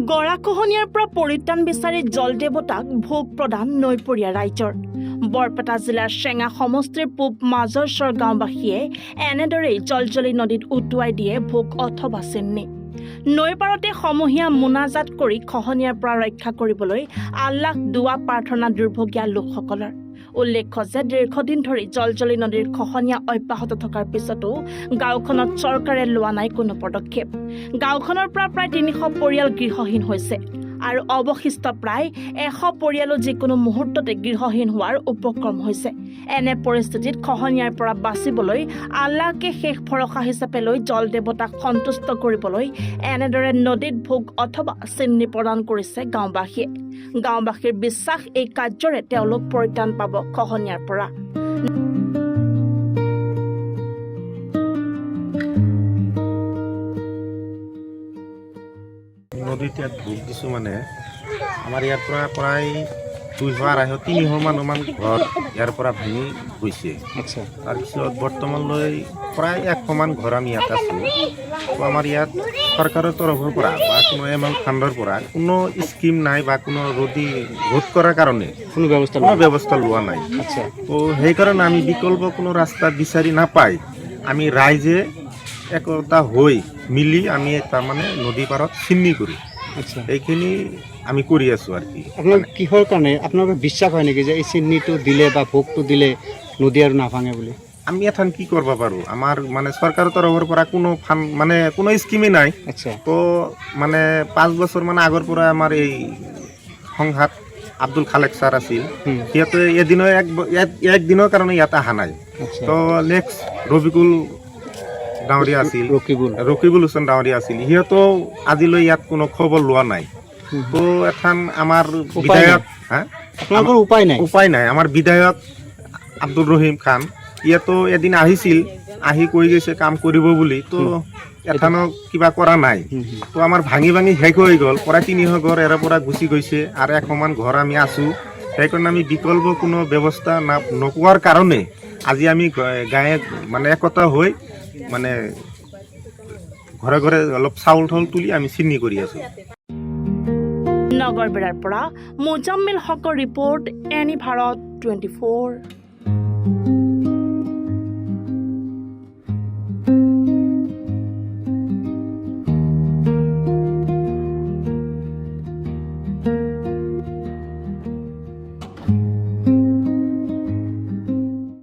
গৰাখহনীয়াৰ পৰা পৰিত্ৰাণ বিচাৰি জল দেৱতাক ভোগ প্ৰদান নৈপৰীয়া ৰাইজৰ। বৰপেটা জিলাৰ চেঙা সমষ্টিৰ পূব মাজৰচৰ গাঁওবাসীয়ে এনেদৰেই জলজলি নদীত উটুৱাই দিয়ে ভোগ অথবা চিন্নি। নৈ পাৰতে সমূহীয়া মোনাজাত কৰি খহনীয়াৰ পৰা ৰক্ষা কৰিবলৈ আল্লাহ দুৱা প্ৰাৰ্থনা দুৰ্ভগীয়া লোকসকলৰ। উল্লেখ্য যে দীৰ্ঘদিন ধৰি জলজলি নদীৰ খহনীয়া অব্যাহত থকাৰ পিছতো গাঁওখনত চৰকাৰে লোৱা নাই কোনো পদক্ষেপ। গাঁওখনৰ পৰা প্ৰায় ৩০০ পৰিয়াল গৃহহীন হৈছে আৰু অৱশিষ্ট প্ৰায় ১০০ পৰিয়ালো যিকোনো মুহূৰ্ততে গৃহহীন হোৱাৰ উপক্ৰম হৈছে। এনে পৰিস্থিতিত খহনীয়াৰ পৰা বাচিবলৈ আল্লাহকে শেষ ভৰসা হিচাপে লৈ জল দেৱতাক সন্তুষ্ট কৰিবলৈ এনেদৰে নদীত ভোগ অথবা চিন্নি প্ৰদান কৰিছে গাঁওবাসীয়ে। গাঁওবাসীৰ বিশ্বাস এই কাৰ্যৰে তেওঁলোক পৰিত্ৰাণ পাব খহনীয়াৰ পৰা। নদীত ইয়াত ভোগ দিছোঁ মানে আমাৰ ইয়াৰ পৰা প্ৰায় ২০০-৩০০ মানুহমান ঘৰ ইয়াৰ পৰা ভাঙি গৈছে। আচ্ছা, তাৰপিছত বৰ্তমানলৈ প্ৰায় ১০০ মান ঘৰ আমি ইয়াত আছোঁ। তো আমাৰ ইয়াত চৰকাৰৰ তৰফৰ পৰা বা কোনো এমাউণ্ট ফাণ্ডৰ পৰা কোনো স্কিম নাই বা কোনো ৰোধ কৰাৰ কাৰণে কোনো ব্যৱস্থা লোৱা নাই। আচ্ছা, তো সেইকাৰণে আমি বিকল্প কোনো ৰাস্তা বিচাৰি নাপাই আমি ৰাইজে একতা হৈ মিলি আমি তাৰমানে নদী পাৰত চিন্নি কৰোঁ। আচ্ছা, এইখিনি আমি কৰি আছোঁ আৰু কি। আপোনালোক কিহৰ কাৰণে আপোনালোকৰ বিশ্বাস হয় নেকি যে এই চিন্নিটো দিলে বা ভোগটো দিলে নদী আৰু নাভাঙে বুলি? আমি এখন কি কৰিব পাৰোঁ, আমাৰ মানে চৰকাৰৰ তৰফৰ পৰা কোনো ফাণ্ড মানে কোনো স্কিমেই নাই। আচ্ছা, তো মানে ৫ বছৰ মানে আগৰ পৰা আমাৰ এই সংঘাত আব্দুল খালেক ছাৰ আছিল, সিহঁতে একদিনৰ কাৰণে ইয়াত অহা নাই। আচ্ছা, তো নেক্সট ৰবিকুল ডাঙৰীয়া আছিল, ৰকিবুল হুছেইন ডাঙৰীয়া আছিল, সিহঁতেও আজিলৈ ইয়াত কোনো খবৰ লোৱা নাই। তো এখন আমাৰ বিধায়ক আপোনালোকৰ উপায় নাই। আমাৰ বিধায়ক আব্দুল ৰহিম খান ইয়াতো এদিন আহিছিল, আহি কৈ গৈছে কাম কৰিব বুলি। তো এথানো কিবা কৰা নাই। তো আমাৰ ভাঙি শেষ হৈ গ'ল, প্ৰায় ৩০০ ঘৰ এৰে পৰা গুচি গৈছে আৰু ১০০ মান ঘৰ আমি আছোঁ। সেইকাৰণে আমি বিকল্প কোনো ব্যৱস্থা নোপোৱাৰ কাৰণে আজি আমি গাঁৱে মানে একতা হৈ মানে ঘৰে ঘৰে অলপ চাউল তুলি আমি চিন্নি কৰি আছোঁ। নগৰবেৰাৰ পৰা মুজাম্মিল হকৰ ৰিপৰ্ট, এনি ভাৰত 24।